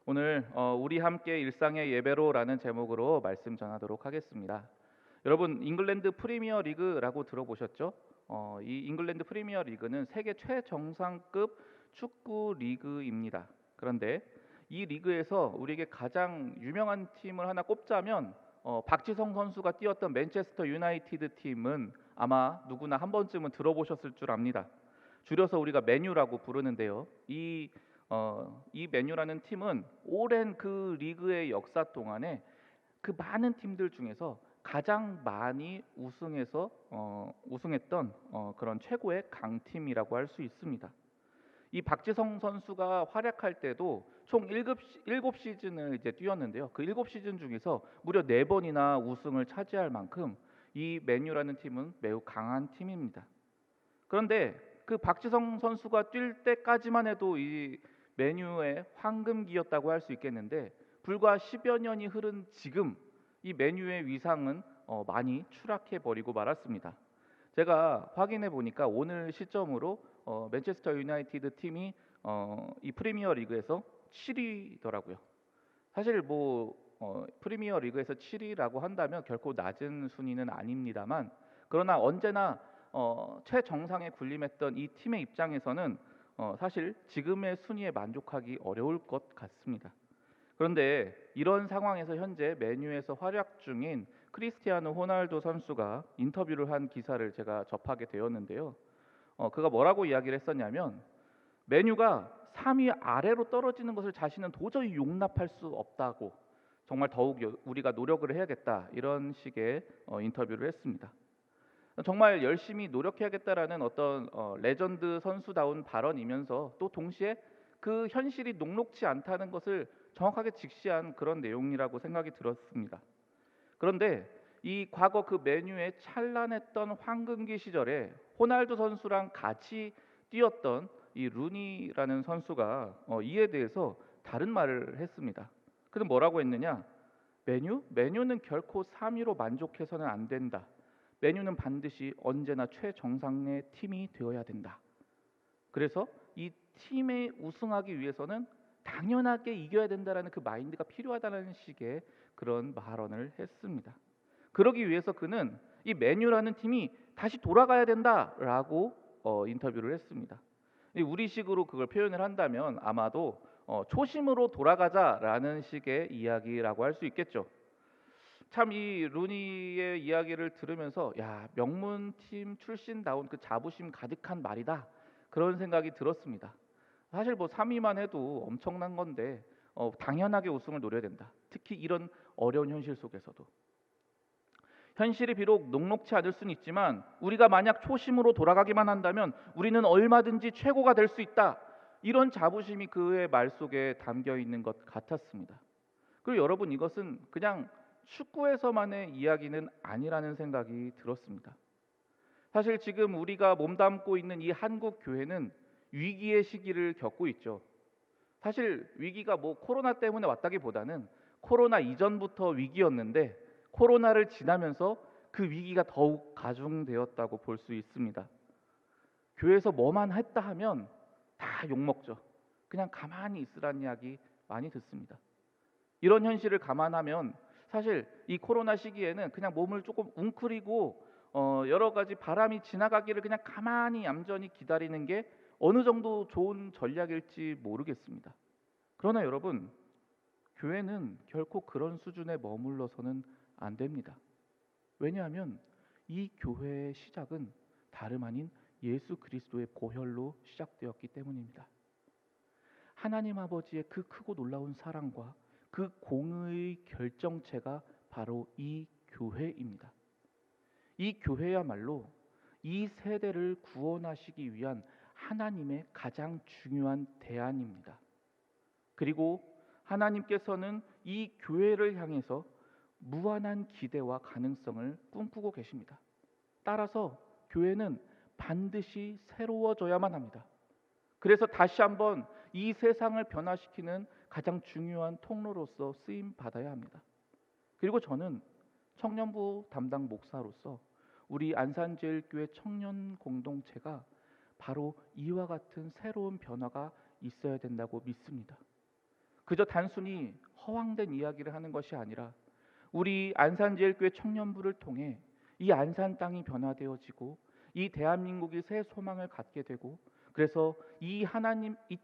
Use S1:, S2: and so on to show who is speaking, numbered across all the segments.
S1: 오늘 우리 함께 일상의 예배로라는 제목으로 말씀 전하도록 하겠습니다. 여러분 잉글랜드 프리미어 리그라고 들어보셨죠? 이 잉글랜드 프리미어 리그는 세계 최정상급 축구 리그입니다. 그런데 이 리그에서 우리에게 가장 유명한 팀을 하나 꼽자면 박지성 선수가 뛰었던 맨체스터 유나이티드 팀은 아마 누구나 한 번쯤은 들어보셨을 줄 압니다. 줄여서 우리가 맨유라고 부르는데요. 이 맨유라는 팀은 오랜 그 리그의 역사 동안에 그 많은 팀들 중에서 가장 많이 우승했던 그런 최고의 강팀이라고 할 수 있습니다. 이 박지성 선수가 활약할 때도 총 7시즌을 이제 뛰었는데요. 그 7시즌 중에서 무려 4번이나 우승을 차지할 만큼 이 맨유라는 팀은 매우 강한 팀입니다. 그런데 그 박지성 선수가 뛸 때까지만 해도 이 맨유의 황금기였다고 할 수 있겠는데 불과 10여 년이 흐른 지금 이 맨유의 위상은 많이 추락해 버리고 말았습니다. 제가 확인해 보니까 오늘 시점으로 맨체스터 유나이티드 팀이 이 프리미어 리그에서 7위더라고요. 사실 프리미어 리그에서 7위라고 한다면 결코 낮은 순위는 아닙니다만, 그러나 언제나 최정상에 군림했던 이 팀의 입장에서는 사실 지금의 순위에 만족하기 어려울 것 같습니다. 그런데 이런 상황에서 현재 메뉴에서 활약 중인 크리스티아노 호날두 선수가 인터뷰를 한 기사를 제가 접하게 되었는데요. 그가 뭐라고 이야기를 했었냐면 메뉴가 3위 아래로 떨어지는 것을 자신은 도저히 용납할 수 없다고, 정말 더욱 우리가 노력을 해야겠다, 이런 식의 인터뷰를 했습니다. 정말 열심히 노력해야겠다라는 어떤 레전드 선수다운 발언이면서 또 동시에 그 현실이 녹록지 않다는 것을 정확하게 직시한 그런 내용이라고 생각이 들었습니다. 그런데 이 과거 그 메뉴의 찬란했던 황금기 시절에 호날두 선수랑 같이 뛰었던 이 루니라는 선수가 이에 대해서 다른 말을 했습니다. 그는 뭐라고 했느냐? 메뉴는 결코 3위로 만족해서는 안 된다. 메뉴는 반드시 언제나 최정상의 팀이 되어야 된다. 그래서 이 팀에 우승하기 위해서는 당연하게 이겨야 된다라는 그 마인드가 필요하다는 식의 그런 발언을 했습니다. 그러기 위해서 그는 이 맨유라는 팀이 다시 돌아가야 된다라고 인터뷰를 했습니다. 우리식으로 그걸 표현을 한다면 아마도 초심으로 돌아가자라는 식의 이야기라고 할 수 있겠죠. 참 이 루니의 이야기를 들으면서 야, 명문팀 출신다운 그 자부심 가득한 말이다, 그런 생각이 들었습니다. 사실 3위만 해도 엄청난 건데 당연하게 우승을 노려야 된다. 특히 이런 어려운 현실 속에서도. 현실이 비록 녹록치 않을 수는 있지만 우리가 만약 초심으로 돌아가기만 한다면 우리는 얼마든지 최고가 될 수 있다. 이런 자부심이 그의 말 속에 담겨 있는 것 같았습니다. 그리고 여러분, 이것은 그냥 축구에서만의 이야기는 아니라는 생각이 들었습니다. 사실 지금 우리가 몸담고 있는 이 한국 교회는 위기의 시기를 겪고 있죠. 사실 위기가 코로나 때문에 왔다기보다는 코로나 이전부터 위기였는데 코로나를 지나면서 그 위기가 더욱 가중되었다고 볼 수 있습니다. 교회에서 뭐만 했다 하면 다 욕먹죠. 그냥 가만히 있으라는 이야기 많이 듣습니다. 이런 현실을 감안하면 사실 이 코로나 시기에는 그냥 몸을 조금 웅크리고 여러 가지 바람이 지나가기를 그냥 가만히 얌전히 기다리는 게 어느 정도 좋은 전략일지 모르겠습니다. 그러나 여러분, 교회는 결코 그런 수준에 머물러서는 안 됩니다. 왜냐하면 이 교회의 시작은 다름 아닌 예수 그리스도의 보혈로 시작되었기 때문입니다. 하나님 아버지의 그 크고 놀라운 사랑과 그 공의의 결정체가 바로 이 교회입니다. 이 교회야말로 이 세대를 구원하시기 위한 하나님의 가장 중요한 대안입니다. 그리고 하나님께서는 이 교회를 향해서 무한한 기대와 가능성을 꿈꾸고 계십니다. 따라서 교회는 반드시 새로워져야만 합니다. 그래서 다시 한번 이 세상을 변화시키는 가장 중요한 통로로서 쓰임 받아야 합니다. 그리고 저는 청년부 담당 목사로서 우리 안산제일교회 청년 공동체가 바로 이와 같은 새로운 변화가 있어야 된다고 믿습니다. 그저 단순히 허황된 이야기를 하는 것이 아니라 우리 안산제일교회 청년부를 통해 이 안산 땅이 변화되어지고 이 대한민국이 새 소망을 갖게 되고, 그래서 이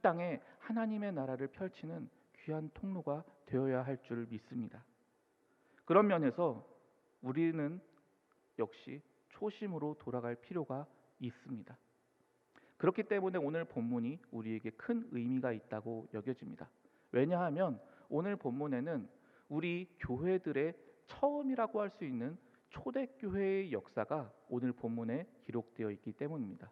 S1: 땅에 하나님의 나라를 펼치는 귀한 통로가 되어야 할 줄 믿습니다. 그런 면에서 우리는 역시 초심으로 돌아갈 필요가 있습니다. 그렇기 때문에 오늘 본문이 우리에게 큰 의미가 있다고 여겨집니다. 왜냐하면 오늘 본문에는 우리 교회들의 처음이라고 할 수 있는 초대교회의 역사가 오늘 본문에 기록되어 있기 때문입니다.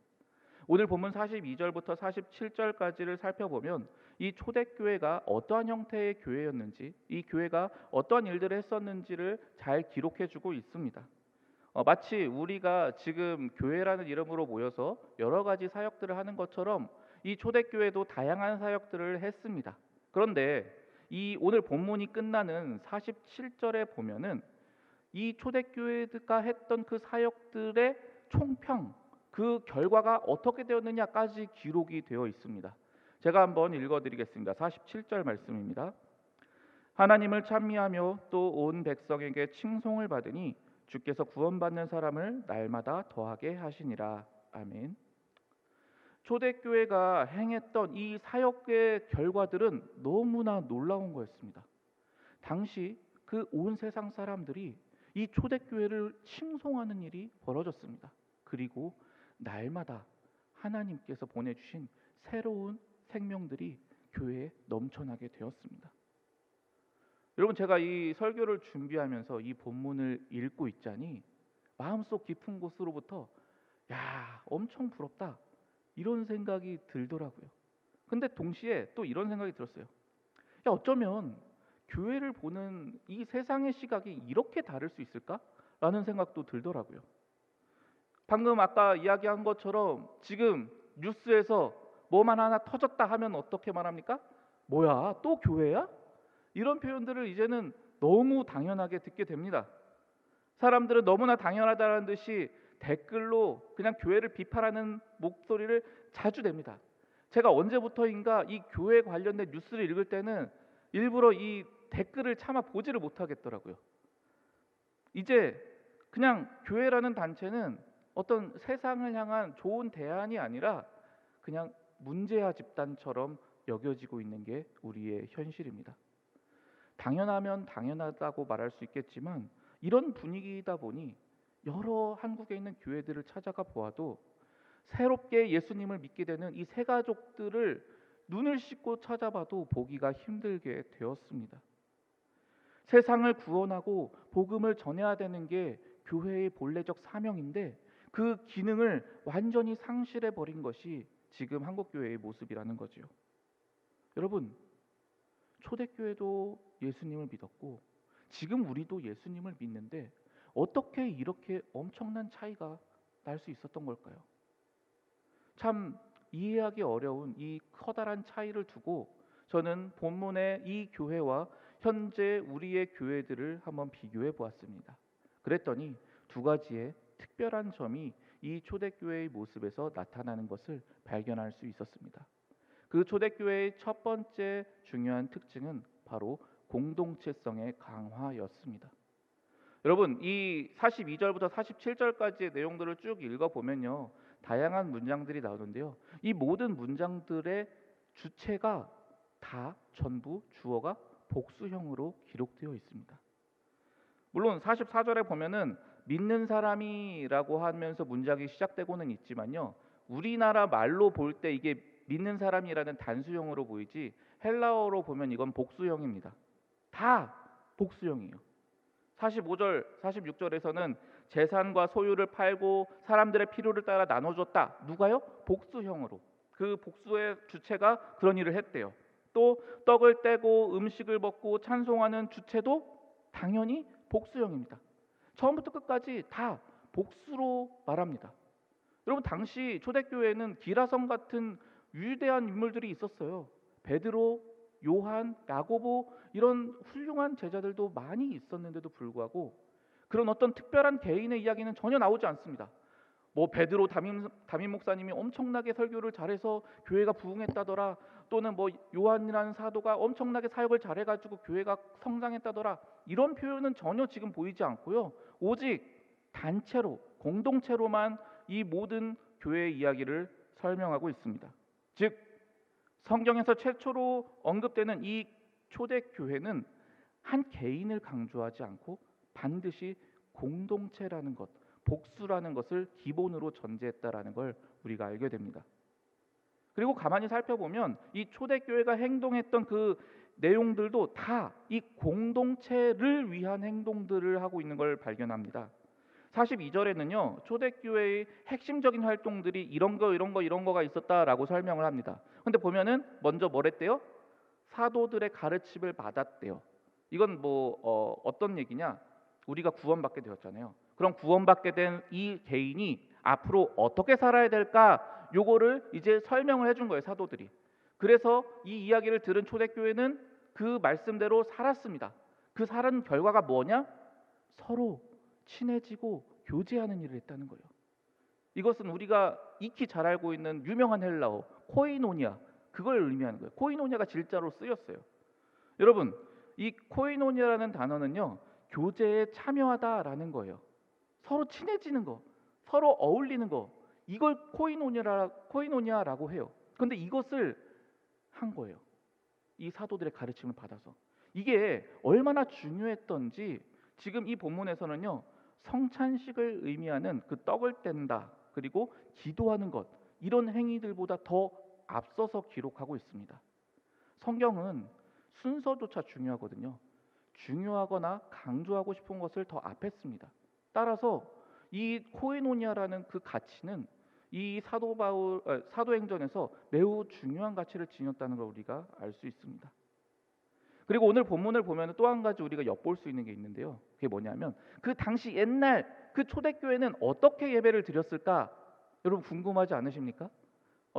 S1: 오늘 본문 42절부터 47절까지를 살펴보면 이 초대교회가 어떠한 형태의 교회였는지, 이 교회가 어떠한 일들을 했었는지를 잘 기록해주고 있습니다. 마치 우리가 지금 교회라는 이름으로 모여서 여러 가지 사역들을 하는 것처럼 이 초대교회도 다양한 사역들을 했습니다. 그런데 이 오늘 본문이 끝나는 47절에 보면은 이 초대교회가 했던 그 사역들의 총평, 그 결과가 어떻게 되었느냐까지 기록이 되어 있습니다. 제가 한번 읽어드리겠습니다. 47절 말씀입니다. 하나님을 찬미하며 또 온 백성에게 칭송을 받으니 주께서 구원받는 사람을 날마다 더하게 하시니라. 아멘. 초대교회가 행했던 이 사역의 결과들은 너무나 놀라운 거였습니다. 당시 그 온 세상 사람들이 이 초대교회를 칭송하는 일이 벌어졌습니다. 그리고 날마다 하나님께서 보내주신 새로운 생명들이 교회에 넘쳐나게 되었습니다. 여러분, 제가 이 설교를 준비하면서 이 본문을 읽고 있자니 마음속 깊은 곳으로부터 야, 엄청 부럽다, 이런 생각이 들더라고요. 근데 동시에 또 이런 생각이 들었어요. 야, 어쩌면 교회를 보는 이 세상의 시각이 이렇게 다를 수 있을까? 라는 생각도 들더라고요. 방금 아까 이야기한 것처럼 지금 뉴스에서 뭐만 하나 터졌다 하면 어떻게 말합니까? 뭐야, 또 교회야? 이런 표현들을 이제는 너무 당연하게 듣게 됩니다. 사람들은 너무나 당연하다는 듯이 댓글로 그냥 교회를 비판하는 목소리를 자주 냅니다. 제가 언제부터인가 이 교회 관련된 뉴스를 읽을 때는 일부러 이 댓글을 차마 보지를 못하겠더라고요. 이제 그냥 교회라는 단체는 어떤 세상을 향한 좋은 대안이 아니라 그냥 문제아 집단처럼 여겨지고 있는 게 우리의 현실입니다. 당연하면 당연하다고 말할 수 있겠지만 이런 분위기이다 보니 여러 한국에 있는 교회들을 찾아가 보아도 새롭게 예수님을 믿게 되는 이 새 가족들을 눈을 씻고 찾아봐도 보기가 힘들게 되었습니다. 세상을 구원하고 복음을 전해야 되는 게 교회의 본래적 사명인데 그 기능을 완전히 상실해 버린 것이 지금 한국교회의 모습이라는 거죠. 여러분, 초대교회도 예수님을 믿었고 지금 우리도 예수님을 믿는데 어떻게 이렇게 엄청난 차이가 날 수 있었던 걸까요? 참 이해하기 어려운 이 커다란 차이를 두고 저는 본문의 이 교회와 현재 우리의 교회들을 한번 비교해 보았습니다. 그랬더니 두 가지의 특별한 점이 이 초대교회의 모습에서 나타나는 것을 발견할 수 있었습니다. 그 초대교회의 첫 번째 중요한 특징은 바로 공동체성의 강화였습니다. 여러분, 이 42절부터 47절까지의 내용들을 쭉 읽어보면요, 다양한 문장들이 나오는데요, 이 모든 문장들의 주체가 다 전부 주어가 복수형으로 기록되어 있습니다. 물론 44절에 보면은 믿는 사람이라고 하면서 문장이 시작되고는 있지만요, 우리나라 말로 볼 때 이게 믿는 사람이라는 단수형으로 보이지 헬라어로 보면 이건 복수형입니다. 다 복수형이에요. 45절, 46절에서는 재산과 소유를 팔고 사람들의 필요를 따라 나눠줬다. 누가요? 복수형으로. 그 복수의 주체가 그런 일을 했대요. 또 떡을 떼고 음식을 먹고 찬송하는 주체도 당연히 복수형입니다. 처음부터 끝까지 다 복수로 말합니다. 여러분, 당시 초대교회에는 기라성 같은 위대한 인물들이 있었어요. 베드로, 요한, 야고보, 이런 훌륭한 제자들도 많이 있었는데도 불구하고 그런 어떤 특별한 개인의 이야기는 전혀 나오지 않습니다. 뭐 베드로 담임 목사님이 엄청나게 설교를 잘해서 교회가 부흥했다더라, 또는 뭐 요한이라는 사도가 엄청나게 사역을 잘해가지고 교회가 성장했다더라, 이런 표현은 전혀 지금 보이지 않고요. 오직 단체로, 공동체로만 이 모든 교회의 이야기를 설명하고 있습니다. 즉 성경에서 최초로 언급되는 이 초대교회는 한 개인을 강조하지 않고 반드시 공동체라는 것, 복수라는 것을 기본으로 전제했다라는 걸 우리가 알게 됩니다. 그리고 가만히 살펴보면 이 초대교회가 행동했던 그 내용들도 다 이 공동체를 위한 행동들을 하고 있는 걸 발견합니다. 42절에는요, 초대교회의 핵심적인 활동들이 이런 거가 있었다라고 설명을 합니다. 근데 보면은 먼저 뭐랬대요? 사도들의 가르침을 받았대요. 이건 어떤 얘기냐? 우리가 구원받게 되었잖아요. 그럼 구원받게 된 이 개인이 앞으로 어떻게 살아야 될까? 요거를 이제 설명을 해준 거예요, 사도들이. 그래서 이 이야기를 들은 초대교회는 그 말씀대로 살았습니다. 그 살은 결과가 뭐냐? 서로 친해지고 교제하는 일을 했다는 거예요. 이것은 우리가 익히 잘 알고 있는 유명한 헬라어 코이노니아, 그걸 의미하는 거예요. 코이노니아가 진짜로 쓰였어요. 여러분, 이 코이노니아라는 단어는요, 교제에 참여하다라는 거예요. 서로 친해지는 거, 서로 어울리는 거, 이걸 코이노니아라고 해요. 그런데 이것을 한 거예요. 이 사도들의 가르침을 받아서. 이게 얼마나 중요했던지 지금 이 본문에서는요, 성찬식을 의미하는 그 떡을 뗀다, 그리고 기도하는 것, 이런 행위들보다 더 앞서서 기록하고 있습니다. 성경은 순서조차 중요하거든요. 중요하거나 강조하고 싶은 것을 더 앞에 씁니다. 따라서 이 코에노니아라는 그 가치는 이 사도행전에서 매우 중요한 가치를 지녔다는 걸 우리가 알 수 있습니다. 그리고 오늘 본문을 보면 또 한 가지 우리가 엿볼 수 있는 게 있는데요. 그게 뭐냐면 그 당시 옛날 그 초대교회는 어떻게 예배를 드렸을까? 여러분 궁금하지 않으십니까?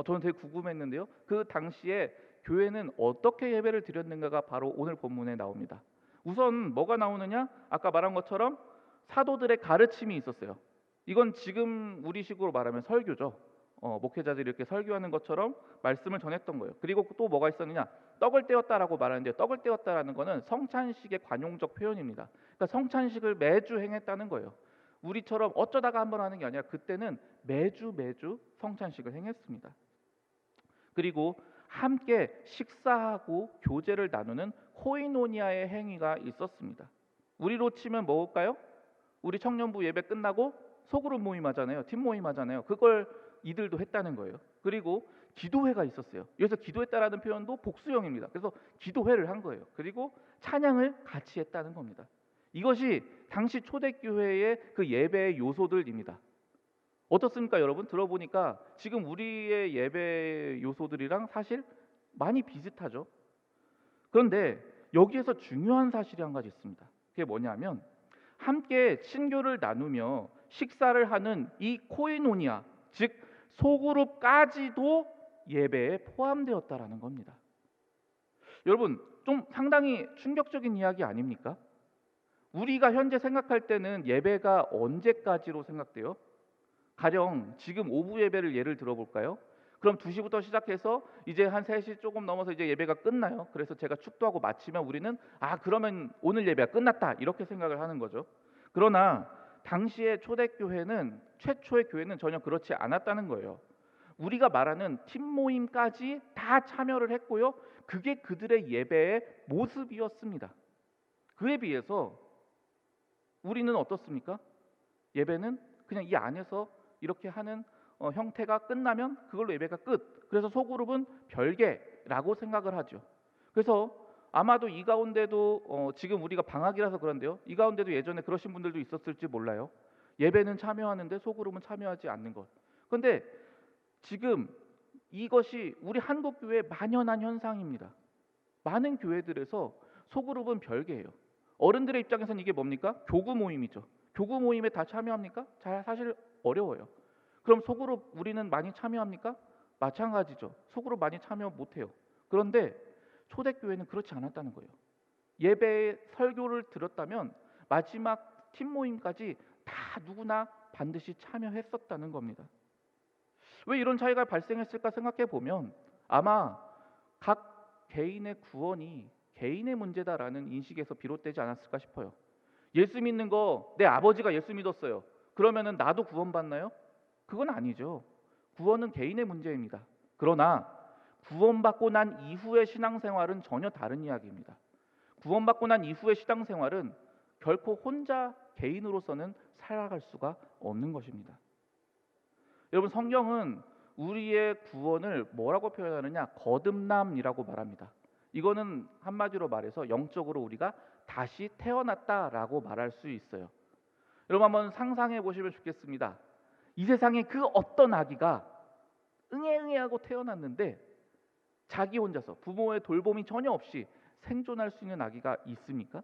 S1: 저는 되게 궁금했는데요. 그 당시에 교회는 어떻게 예배를 드렸는가가 바로 오늘 본문에 나옵니다. 우선 뭐가 나오느냐? 아까 말한 것처럼 사도들의 가르침이 있었어요. 이건 지금 우리식으로 말하면 설교죠. 목회자들이 이렇게 설교하는 것처럼 말씀을 전했던 거예요. 그리고 또 뭐가 있었느냐? 떡을 떼었다라고 말하는데, 떡을 떼었다라는 거는 성찬식의 관용적 표현입니다. 그러니까 성찬식을 매주 행했다는 거예요. 우리처럼 어쩌다가 한번 하는 게 아니라 그때는 매주 성찬식을 행했습니다. 그리고 함께 식사하고 교제를 나누는 코이노니아의 행위가 있었습니다. 우리로 치면 뭘까요? 우리 청년부 예배 끝나고 소그룹 모임 하잖아요. 팀 모임 하잖아요. 그걸 이들도 했다는 거예요. 그리고 기도회가 있었어요. 여기서 기도했다라는 표현도 복수형입니다. 그래서 기도회를 한 거예요. 그리고 찬양을 같이 했다는 겁니다. 이것이 당시 초대교회의 그 예배의 요소들입니다. 어떻습니까, 여러분? 들어보니까 지금 우리의 예배 요소들이랑 사실 많이 비슷하죠. 그런데 여기에서 중요한 사실이 한 가지 있습니다. 그게 뭐냐면 함께 친교를 나누며 식사를 하는 이 코이노니아, 즉 소그룹까지도 예배에 포함되었다라는 겁니다. 여러분, 좀 상당히 충격적인 이야기 아닙니까? 우리가 현재 생각할 때는 예배가 언제까지로 생각돼요? 가령 지금 오후 예배를 예를 들어볼까요? 그럼 2시부터 시작해서 이제 한 3시 조금 넘어서 이제 예배가 끝나요. 그래서 제가 축도하고 마치면 우리는 그러면 오늘 예배가 끝났다, 이렇게 생각을 하는 거죠. 그러나 당시의 초대교회는, 최초의 교회는 전혀 그렇지 않았다는 거예요. 우리가 말하는 팀 모임까지 다 참여를 했고요. 그게 그들의 예배의 모습이었습니다. 그에 비해서 우리는 어떻습니까? 예배는 그냥 이 안에서 이렇게 하는 형태가 끝나면 그걸로 예배가 끝. 그래서 소그룹은 별개라고 생각을 하죠. 그래서 아마도 이 가운데도 지금 우리가 방학이라서 그런데요, 이 가운데도 예전에 그러신 분들도 있었을지 몰라요. 예배는 참여하는데 소그룹은 참여하지 않는 것. 그런데 지금 이것이 우리 한국 교회에 만연한 현상입니다. 많은 교회들에서 소그룹은 별개예요. 어른들의 입장에서는 이게 뭡니까? 교구 모임이죠. 교구 모임에 다 참여합니까? 사실 어려워요. 그럼 소그룹 우리는 많이 참여합니까? 마찬가지죠. 소그룹 많이 참여 못해요. 그런데 초대교회는 그렇지 않았다는 거예요. 예배의 설교를 들었다면 마지막 팀 모임까지 다 누구나 반드시 참여했었다는 겁니다. 왜 이런 차이가 발생했을까 생각해 보면 아마 각 개인의 구원이 개인의 문제다라는 인식에서 비롯되지 않았을까 싶어요. 예수 믿는 거 내 아버지가 예수 믿었어요. 그러면은 나도 구원받나요? 그건 아니죠. 구원은 개인의 문제입니다. 그러나 구원받고 난 이후의 신앙생활은 전혀 다른 이야기입니다. 구원받고 난 이후의 신앙생활은 결코 혼자 개인으로서는 살아갈 수가 없는 것입니다. 여러분, 성경은 우리의 구원을 뭐라고 표현하느냐? 거듭남이라고 말합니다. 이거는 한마디로 말해서 영적으로 우리가 다시 태어났다라고 말할 수 있어요. 여러분, 한번 상상해 보시면 좋겠습니다. 이 세상에 그 어떤 아기가 응애응애하고 태어났는데 자기 혼자서 부모의 돌봄이 전혀 없이 생존할 수 있는 아기가 있습니까?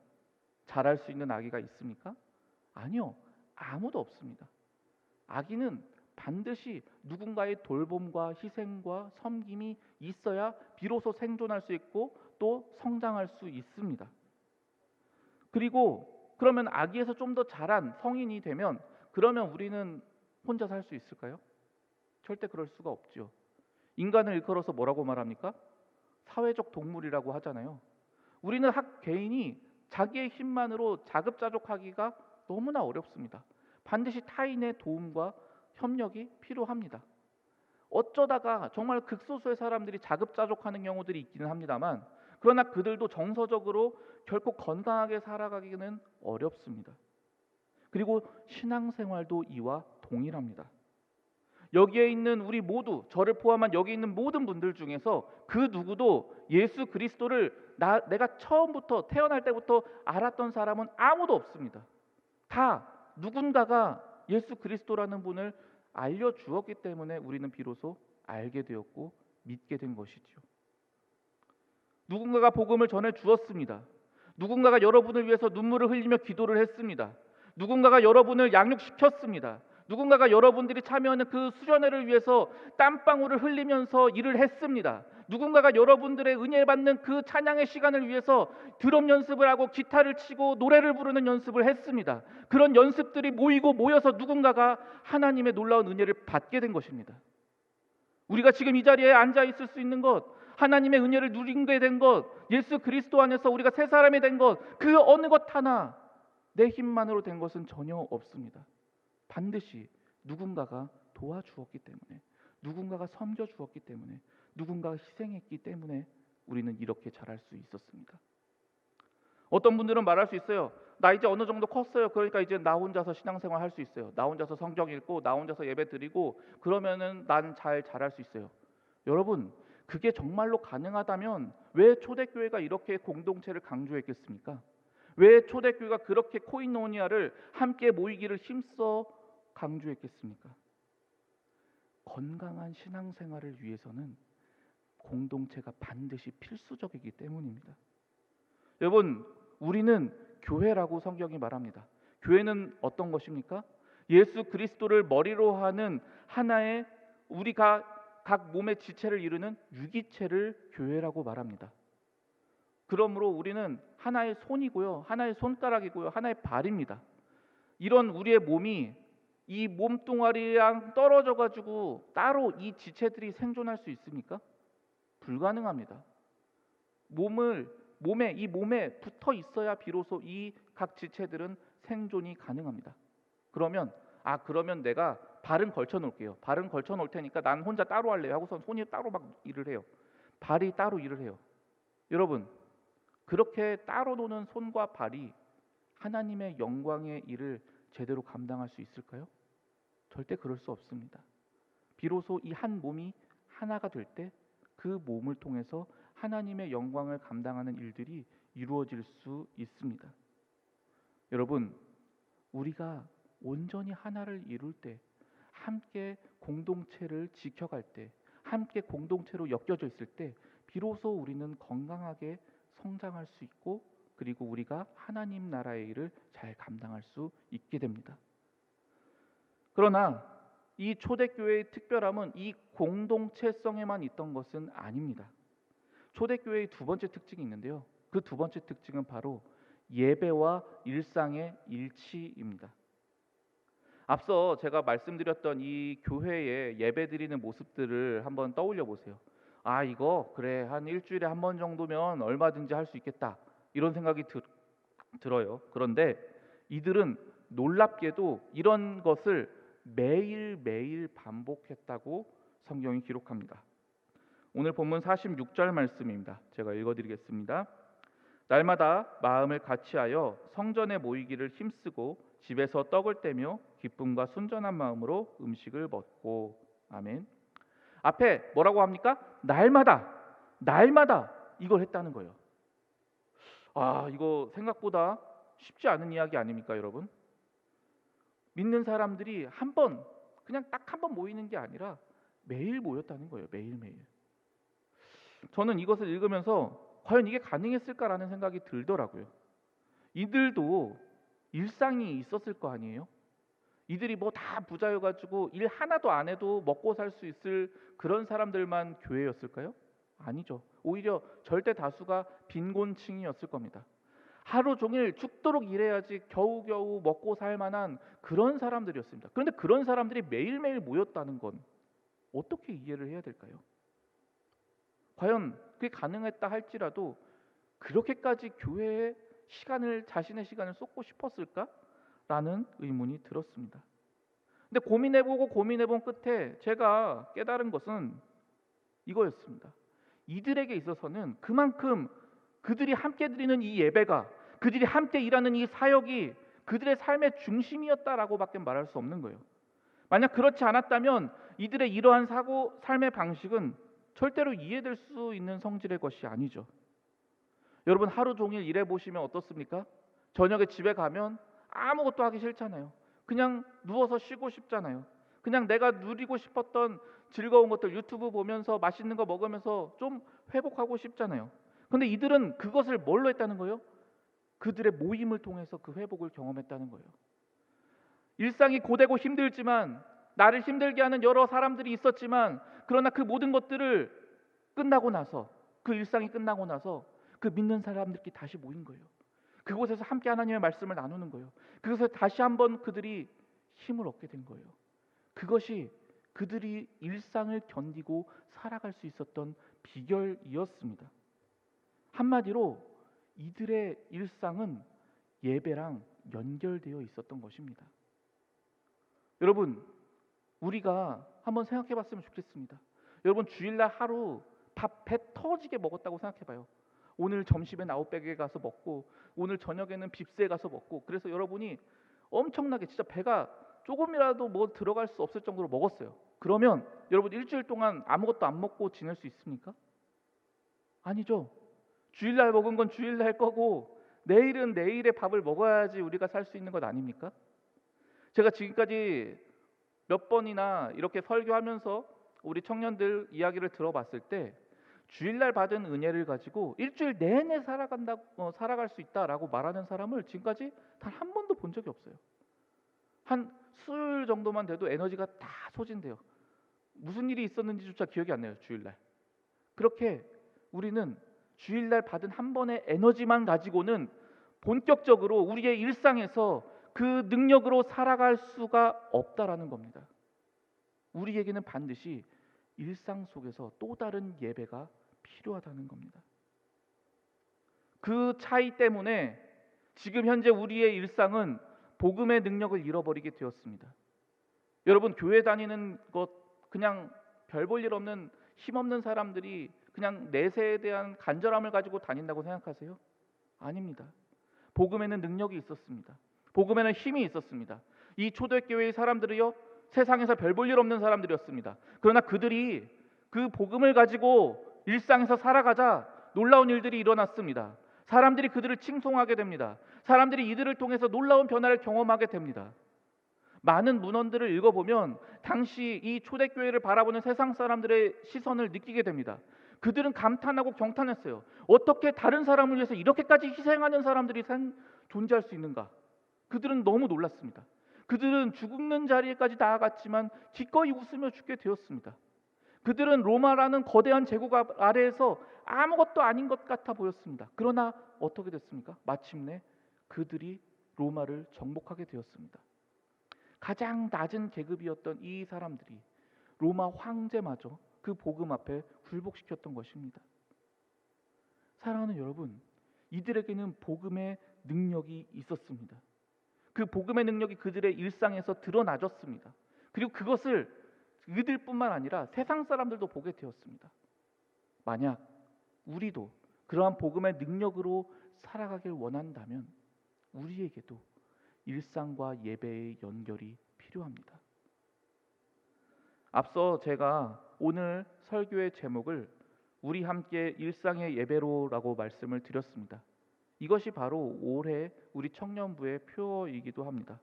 S1: 자랄 수 있는 아기가 있습니까? 아니요. 아무도 없습니다. 아기는 반드시 누군가의 돌봄과 희생과 섬김이 있어야 비로소 생존할 수 있고 또 성장할 수 있습니다. 그리고 그러면 아기에서 좀 더 자란 성인이 되면 그러면 우리는 혼자 살 수 있을까요? 절대 그럴 수가 없죠. 인간을 일컬어서 뭐라고 말합니까? 사회적 동물이라고 하잖아요. 우리는 개인이 자기의 힘만으로 자급자족하기가 너무나 어렵습니다. 반드시 타인의 도움과 협력이 필요합니다. 어쩌다가 정말 극소수의 사람들이 자급자족하는 경우들이 있기는 합니다만, 그러나 그들도 정서적으로 결코 건강하게 살아가기는 어렵습니다. 그리고 신앙생활도 이와 동일합니다. 여기에 있는 우리 모두, 저를 포함한 여기 있는 모든 분들 중에서 그 누구도 예수 그리스도를 내가 처음부터 태어날 때부터 알았던 사람은 아무도 없습니다. 다 누군가가 예수 그리스도라는 분을 알려주었기 때문에 우리는 비로소 알게 되었고 믿게 된 것이죠. 누군가가 복음을 전해 주었습니다. 누군가가 여러분을 위해서 눈물을 흘리며 기도를 했습니다. 누군가가 여러분을 양육시켰습니다. 누군가가 여러분들이 참여하는 그 수련회를 위해서 땀방울을 흘리면서 일을 했습니다. 누군가가 여러분들의 은혜 받는 그 찬양의 시간을 위해서 드럼 연습을 하고 기타를 치고 노래를 부르는 연습을 했습니다. 그런 연습들이 모여서 누군가가 하나님의 놀라운 은혜를 받게 된 것입니다. 우리가 지금 이 자리에 앉아 있을 수 있는 것, 하나님의 은혜를 누리게 된 것, 예수 그리스도 안에서 우리가 새 사람이 된 것, 그 어느 것 하나 내 힘만으로 된 것은 전혀 없습니다. 반드시 누군가가 도와주었기 때문에, 누군가가 섬겨주었기 때문에, 누군가가 희생했기 때문에 우리는 이렇게 자랄 수 있었습니다. 어떤 분들은 말할 수 있어요. 나 이제 어느 정도 컸어요. 그러니까 이제 나 혼자서 신앙생활 할 수 있어요. 나 혼자서 성경 읽고 나 혼자서 예배 드리고 그러면은 난 잘 자랄 수 있어요. 여러분, 그게 정말로 가능하다면 왜 초대교회가 이렇게 공동체를 강조했겠습니까? 왜 초대교회가 그렇게 코이노니아를 함께 모이기를 힘써 강조했겠습니까? 건강한 신앙생활을 위해서는 공동체가 반드시 필수적이기 때문입니다. 여러분, 우리는 교회라고 성경이 말합니다. 교회는 어떤 것입니까? 예수 그리스도를 머리로 하는 하나의 우리가 각 몸의 지체를 이루는 유기체를 교회라고 말합니다. 그러므로 우리는 하나의 손이고요, 하나의 손가락이고요, 하나의 발입니다. 이런 우리의 몸이 이 몸뚱아리랑 떨어져 가지고 따로 이 지체들이 생존할 수 있습니까? 불가능합니다. 이 몸에 붙어 있어야 비로소 이 각 지체들은 생존이 가능합니다. 그러면 내가 발은 걸쳐 놓을게요. 발은 걸쳐 놓을 테니까 난 혼자 따로 할래요 하고서 손이 따로 막 일을 해요. 발이 따로 일을 해요. 여러분, 그렇게 따로 노는 손과 발이 하나님의 영광의 일을 제대로 감당할 수 있을까요? 절대 그럴 수 없습니다. 비로소 이 한 몸이 하나가 될 때 그 몸을 통해서 하나님의 영광을 감당하는 일들이 이루어질 수 있습니다. 여러분, 우리가 온전히 하나를 이룰 때, 함께 공동체를 지켜갈 때, 함께 공동체로 엮여져 있을 때 비로소 우리는 건강하게 성장할 수 있고, 그리고 우리가 하나님 나라의 일을 잘 감당할 수 있게 됩니다. 그러나 이 초대교회의 특별함은 이 공동체성에만 있던 것은 아닙니다. 초대교회의 두 번째 특징이 있는데요. 그 두 번째 특징은 바로 예배와 일상의 일치입니다. 앞서 제가 말씀드렸던 이 교회의 예배 드리는 모습들을 한번 떠올려 보세요. 아, 이거 그래, 한 일주일에 한 번 정도면 얼마든지 할 수 있겠다, 이런 생각이 들어요. 그런데 이들은 놀랍게도 이런 것을 매일매일 반복했다고 성경이 기록합니다. 오늘 본문 46절 말씀입니다. 제가 읽어드리겠습니다. 날마다 마음을 같이하여 성전에 모이기를 힘쓰고 집에서 떡을 떼며 기쁨과 순전한 마음으로 음식을 먹고. 아멘. 앞에 뭐라고 합니까? 날마다 이걸 했다는 거예요. 아, 이거 생각보다 쉽지 않은 이야기 아닙니까, 여러분? 믿는 사람들이 그냥 딱 한 번 모이는 게 아니라 매일 모였다는 거예요. 매일매일. 저는 이것을 읽으면서 과연 이게 가능했을까라는 생각이 들더라고요. 이들도 일상이 있었을 거 아니에요? 이들이 뭐 다 부자여가지고 일 하나도 안 해도 먹고 살 수 있을 그런 사람들만 교회였을까요? 아니죠. 오히려 절대 다수가 빈곤층이었을 겁니다. 하루 종일 죽도록 일해야지 겨우겨우 먹고 살 만한 그런 사람들이었습니다. 그런데 그런 사람들이 매일매일 모였다는 건 어떻게 이해를 해야 될까요? 과연 그게 가능했다 할지라도 그렇게까지 교회에 자신의 시간을 쏟고 싶었을까라는 의문이 들었습니다. 근데 고민해본 끝에 제가 깨달은 것은 이거였습니다. 이들에게 있어서는 그만큼 그들이 함께 드리는 이 예배가, 그들이 함께 일하는 이 사역이 그들의 삶의 중심이었다라고밖에 말할 수 없는 거예요. 만약 그렇지 않았다면 이들의 이러한 삶의 방식은 절대로 이해될 수 있는 성질의 것이 아니죠. 여러분, 하루 종일 일해 보시면 어떻습니까? 저녁에 집에 가면 아무것도 하기 싫잖아요. 그냥 누워서 쉬고 싶잖아요. 그냥 내가 누리고 싶었던 즐거운 것들 유튜브 보면서 맛있는 거 먹으면서 좀 회복하고 싶잖아요. 근데 이들은 그것을 뭘로 했다는 거예요? 그들의 모임을 통해서 그 회복을 경험했다는 거예요. 일상이 고되고 힘들지만, 나를 힘들게 하는 여러 사람들이 있었지만, 그러나 그 모든 것들을 끝나고 나서, 그 일상이 끝나고 나서 그 믿는 사람들끼리 다시 모인 거예요. 그곳에서 함께 하나님의 말씀을 나누는 거예요. 그것에서 다시 한번 그들이 힘을 얻게 된 거예요. 그것이 그들이 일상을 견디고 살아갈 수 있었던 비결이었습니다. 한마디로 이들의 일상은 예배랑 연결되어 있었던 것입니다. 여러분, 우리가 한번 생각해 봤으면 좋겠습니다. 여러분, 주일날 하루 밥 배 터지게 먹었다고 생각해 봐요. 오늘 점심엔 아웃백에 가서 먹고, 오늘 저녁에는 빕스에 가서 먹고, 그래서 여러분이 엄청나게 진짜 배가 조금이라도 뭐 들어갈 수 없을 정도로 먹었어요. 그러면 여러분, 일주일 동안 아무것도 안 먹고 지낼 수 있습니까? 아니죠. 주일날 먹은 건 주일날 거고, 내일은 내일의 밥을 먹어야지 우리가 살 수 있는 것 아닙니까? 제가 지금까지 몇 번이나 이렇게 설교하면서 우리 청년들 이야기를 들어봤을 때, 주일날 받은 은혜를 가지고 일주일 내내 살아갈 수 있다라고 말하는 사람을 지금까지 단 한 번도 본 적이 없어요. 한 수요일 정도만 돼도 에너지가 다 소진돼요. 무슨 일이 있었는지조차 기억이 안 나요, 주일날. 그렇게 우리는 주일날 받은 한 번의 에너지만 가지고는 본격적으로 우리의 일상에서 그 능력으로 살아갈 수가 없다라는 겁니다. 우리에게는 반드시 일상 속에서 또 다른 예배가 필요하다는 겁니다. 그 차이 때문에 지금 현재 우리의 일상은 복음의 능력을 잃어버리게 되었습니다. 여러분, 교회 다니는 것 그냥 별 볼 일 없는 힘없는 사람들이 그냥 내세에 대한 간절함을 가지고 다닌다고 생각하세요? 아닙니다. 복음에는 능력이 있었습니다. 복음에는 힘이 있었습니다. 이 초대교회의 사람들이요, 세상에서 별 볼 일 없는 사람들이었습니다. 그러나 그들이 그 복음을 가지고 일상에서 살아가자 놀라운 일들이 일어났습니다. 사람들이 그들을 칭송하게 됩니다. 사람들이 이들을 통해서 놀라운 변화를 경험하게 됩니다. 많은 문헌들을 읽어보면 당시 이 초대교회를 바라보는 세상 사람들의 시선을 느끼게 됩니다. 그들은 감탄하고 경탄했어요. 어떻게 다른 사람을 위해서 이렇게까지 희생하는 사람들이 존재할 수 있는가? 그들은 너무 놀랐습니다. 그들은 죽는 자리에까지 나아갔지만 기꺼이 웃으며 죽게 되었습니다. 그들은 로마라는 거대한 제국 아래에서 아무것도 아닌 것 같아 보였습니다. 그러나 어떻게 됐습니까? 마침내 그들이 로마를 정복하게 되었습니다. 가장 낮은 계급이었던 이 사람들이 로마 황제마저 그 복음 앞에 굴복시켰던 것입니다. 사랑하는 여러분, 이들에게는 복음의 능력이 있었습니다. 그 복음의 능력이 그들의 일상에서 드러나졌습니다. 그리고 그것을 그들뿐만 아니라 세상 사람들도 보게 되었습니다. 만약 우리도 그러한 복음의 능력으로 살아가길 원한다면 우리에게도 일상과 예배의 연결이 필요합니다. 앞서 제가 오늘 설교의 제목을 우리 함께 일상의 예배로라고 말씀을 드렸습니다. 이것이 바로 올해 우리 청년부의 표어이기도 합니다.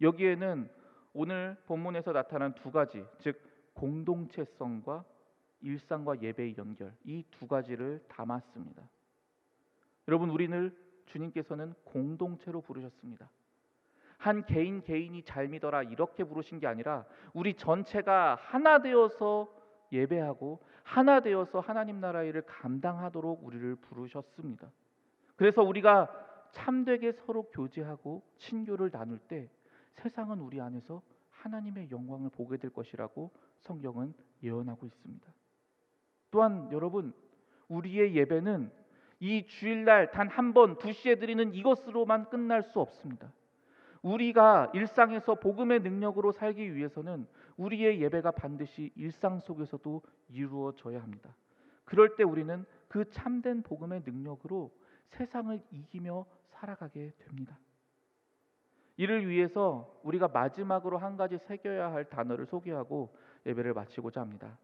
S1: 여기에는 오늘 본문에서 나타난 두 가지, 즉 공동체성과 일상과 예배의 연결, 이 두 가지를 담았습니다. 여러분, 우리를 주님께서는 공동체로 부르셨습니다. 한 개인 개인이 잘 믿어라 이렇게 부르신 게 아니라 우리 전체가 하나 되어서 예배하고 하나 되어서 하나님 나라의 일을 감당하도록 우리를 부르셨습니다. 그래서 우리가 참되게 서로 교제하고 친교를 나눌 때 세상은 우리 안에서 하나님의 영광을 보게 될 것이라고 성경은 예언하고 있습니다. 또한 여러분, 우리의 예배는 이 주일날 단 한 번 2시에 드리는 이것으로만 끝날 수 없습니다. 우리가 일상에서 복음의 능력으로 살기 위해서는 우리의 예배가 반드시 일상 속에서도 이루어져야 합니다. 그럴 때 우리는 그 참된 복음의 능력으로 세상을 이기며 살아가게 됩니다. 이를 위해서 우리가 마지막으로 한 가지 새겨야 할 단어를 소개하고 예배를 마치고자 합니다.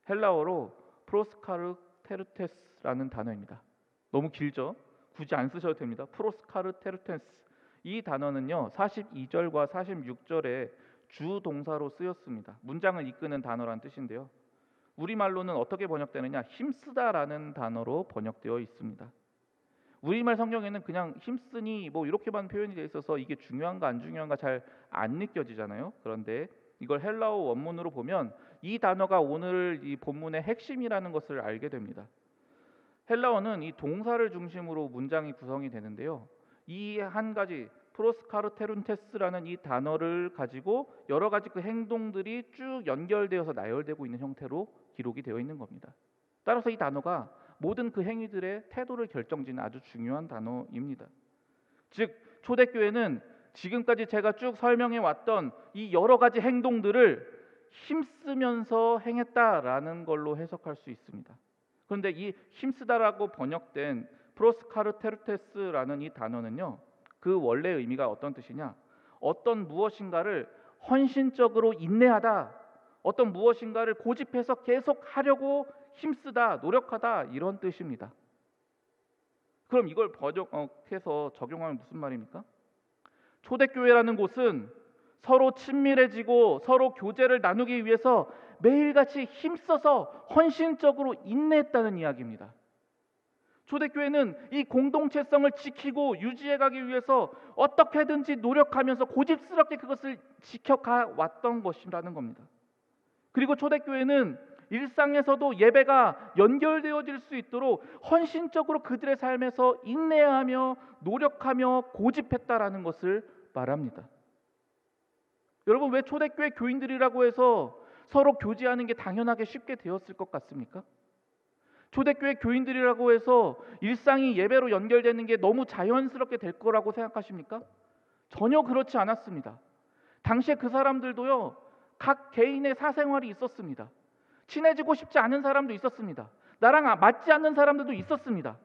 S1: 헬라어로 프로스카르테르테스라는 단어입니다. 너무 길죠? 굳이 안 쓰셔도 됩니다. 프로스카르테르테스, 이 단어는요 42절과 46절에 주동사로 쓰였습니다. 문장을 이끄는 단어란 뜻인데요, 우리말로는 어떻게 번역되느냐, 힘쓰다라는 단어로 번역되어 있습니다. 우리말 성경에는 그냥 힘쓰니 뭐 이렇게만 표현이 되어 있어서 이게 중요한가 안 중요한가 잘 안 느껴지잖아요. 그런데 이걸 헬라어 원문으로 보면 이 단어가 오늘 이 본문의 핵심이라는 것을 알게 됩니다. 헬라어는 이 동사를 중심으로 문장이 구성이 되는데요, 이 한 가지 프로스카르테룬테스라는 이 단어를 가지고 여러 가지 그 행동들이 쭉 연결되어서 나열되고 있는 형태로 기록이 되어 있는 겁니다. 따라서 이 단어가 모든 그 행위들의 태도를 결정짓는 아주 중요한 단어입니다. 즉 초대교회는 지금까지 제가 쭉 설명해 왔던 이 여러 가지 행동들을 힘쓰면서 행했다라는 걸로 해석할 수 있습니다. 그런데 이 힘쓰다라고 번역된 프로스카르테르테스라는 이 단어는요, 그 원래 의미가 어떤 뜻이냐, 어떤 무엇인가를 헌신적으로 인내하다, 어떤 무엇인가를 고집해서 계속 하려고 힘쓰다, 노력하다, 이런 뜻입니다. 그럼 이걸 번역해서 적용하면 무슨 말입니까? 초대교회라는 곳은 서로 친밀해지고 서로 교제를 나누기 위해서 매일같이 힘써서 헌신적으로 인내했다는 이야기입니다. 초대교회는 이 공동체성을 지키고 유지해가기 위해서 어떻게든지 노력하면서 고집스럽게 그것을 지켜가 왔던 것이라는 겁니다. 그리고 초대교회는 일상에서도 예배가 연결되어질 수 있도록 헌신적으로 그들의 삶에서 인내하며 노력하며 고집했다라는 것을 말합니다. 여러분, 왜 초대교회 교인들이라고 해서 서로 교제하는 게 당연하게 쉽게 되었을 것 같습니까? 초대교회 교인들이라고 해서 일상이 예배로 연결되는 게 너무 자연스럽게 될 거라고 생각하십니까? 전혀 그렇지 않았습니다. 당시에 그 사람들도요, 각 개인의 사생활이 있었습니다. 친해지고 싶지 않은 사람도 있었습니다. 나랑 맞지 않는 사람들도 있었습니다.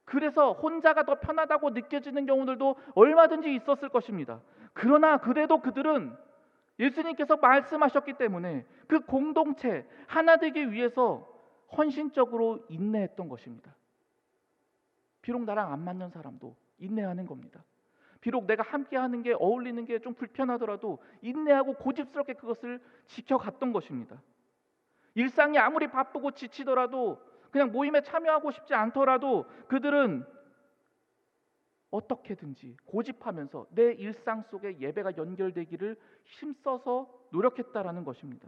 S1: 그래서 혼자가 더 편하다고 느껴지는 경우들도 얼마든지 있었을 것입니다. 그러나 그래도 그들은 예수님께서 말씀하셨기 때문에 그 공동체 하나 되기 위해서 헌신적으로 인내했던 것입니다. 비록 나랑 안 맞는 사람도 인내하는 겁니다. 비록 내가 함께하는 게 어울리는 게 좀 불편하더라도 인내하고 고집스럽게 그것을 지켜갔던 것입니다. 일상이 아무리 바쁘고 지치더라도 그냥 모임에 참여하고 싶지 않더라도 그들은 어떻게든지 고집하면서 내 일상 속에 예배가 연결되기를 힘써서 노력했다라는 것입니다.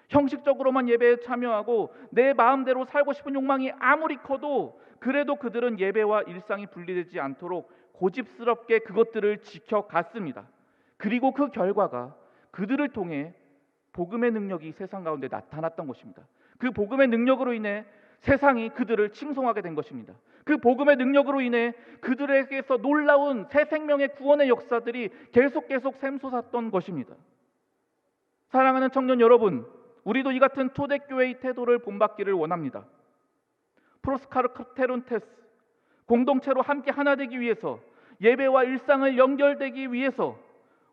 S1: 형식적으로만 예배에 참여하고 내 마음대로 살고 싶은 욕망이 아무리 커도 그래도 그들은 예배와 일상이 분리되지 않도록 고집스럽게 그것들을 지켜갔습니다. 그리고 그 결과가 그들을 통해 복음의 능력이 세상 가운데 나타났던 것입니다. 그 복음의 능력으로 인해 세상이 그들을 칭송하게 된 것입니다. 그 복음의 능력으로 인해 그들에게서 놀라운 새 생명의 구원의 역사들이 계속 샘솟았던 것입니다. 사랑하는 청년 여러분, 우리도 이 같은 초대교회의 태도를 본받기를 원합니다. 프로스카르테론테스, 공동체로 함께 하나 되기 위해서, 예배와 일상을 연결되기 위해서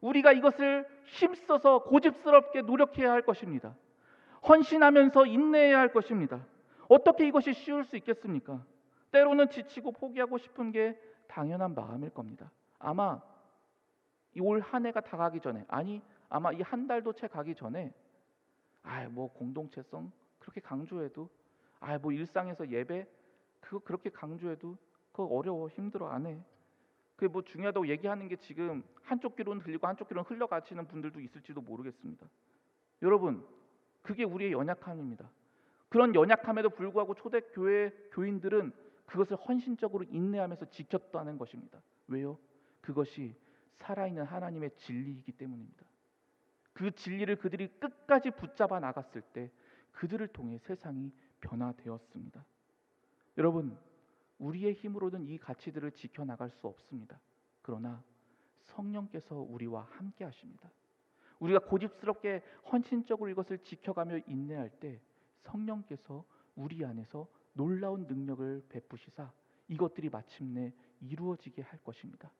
S1: 우리가 이것을 힘써서 고집스럽게 노력해야 할 것입니다. 헌신하면서 인내해야 할 것입니다. 어떻게 이것이 쉬울 수 있겠습니까? 때로는 지치고 포기하고 싶은 게 당연한 마음일 겁니다. 아마 이 올 한 해가 다 가기 전에, 아마 이 한 달도 채 가기 전에 뭐 공동체성 그렇게 강조해도, 뭐 일상에서 예배 그거 그렇게 강조해도 그거 어려워, 힘들어, 안 해. 그게 뭐 중요하다고 얘기하는 게 지금 한쪽 귀로는 들리고 한쪽 귀로는 흘러가시는 분들도 있을지도 모르겠습니다. 여러분, 그게 우리의 연약함입니다. 그런 연약함에도 불구하고 초대교회 교인들은 그것을 헌신적으로 인내하면서 지켰다는 것입니다. 왜요? 그것이 살아있는 하나님의 진리이기 때문입니다. 그 진리를 그들이 끝까지 붙잡아 나갔을 때 그들을 통해 세상이 변화되었습니다. 여러분, 우리의 힘으로는 이 가치들을 지켜나갈 수 없습니다. 그러나 성령께서 우리와 함께 하십니다. 우리가 고집스럽게 헌신적으로 이것을 지켜가며 인내할 때 성령께서 우리 안에서 놀라운 능력을 베푸시사 이것들이 마침내 이루어지게 할 것입니다.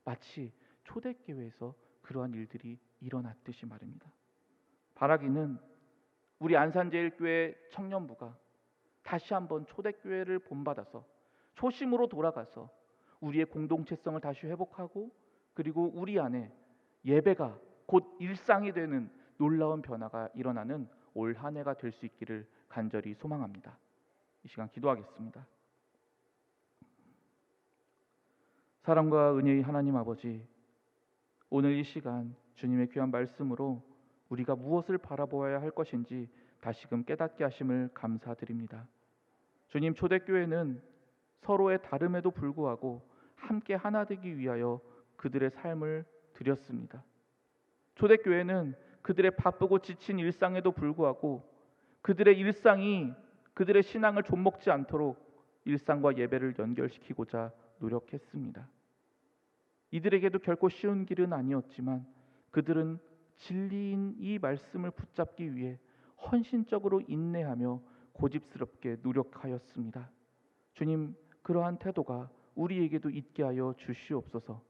S1: 마치 초대교회에서 그러한 일들이 일어났듯이 말입니다. 바라기는 우리 안산제일교회 청년부가 다시 한번 초대교회를 본받아서 초심으로 돌아가서 우리의 공동체성을 다시 회복하고, 그리고 우리 안에 예배가 곧 일상이 되는 놀라운 변화가 일어나는 올 한 해가 될 수 있기를 간절히 소망합니다. 이 시간 기도하겠습니다. 사랑과 은혜의 하나님 아버지, 오늘 이 시간 주님의 귀한 말씀으로 우리가 무엇을 바라보아야 할 것인지 다시금 깨닫게 하심을 감사드립니다. 주님, 초대교회는 서로의 다름에도 불구하고 함께 하나 되기 위하여 그들의 삶을 드렸습니다. 초대교회는 그들의 바쁘고 지친 일상에도 불구하고 그들의 일상이 그들의 신앙을 좀먹지 않도록 일상과 예배를 연결시키고자 노력했습니다. 이들에게도 결코 쉬운 길은 아니었지만 그들은 진리인 이 말씀을 붙잡기 위해 헌신적으로 인내하며 고집스럽게 노력하였습니다. 주님, 그러한 태도가 우리에게도 있게 하여 주시옵소서.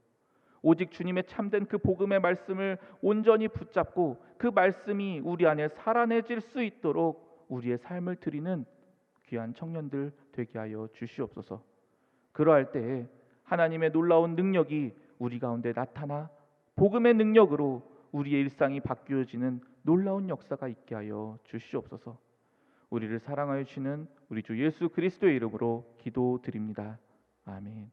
S1: 오직 주님의 참된 그 복음의 말씀을 온전히 붙잡고 그 말씀이 우리 안에 살아내질 수 있도록 우리의 삶을 드리는 귀한 청년들 되게 하여 주시옵소서. 그러할 때에 하나님의 놀라운 능력이 우리 가운데 나타나 복음의 능력으로 우리의 일상이 바뀌어지는 놀라운 역사가 있게 하여 주시옵소서. 우리를 사랑하여 주시는 우리 주 예수 그리스도의 이름으로 기도드립니다. 아멘.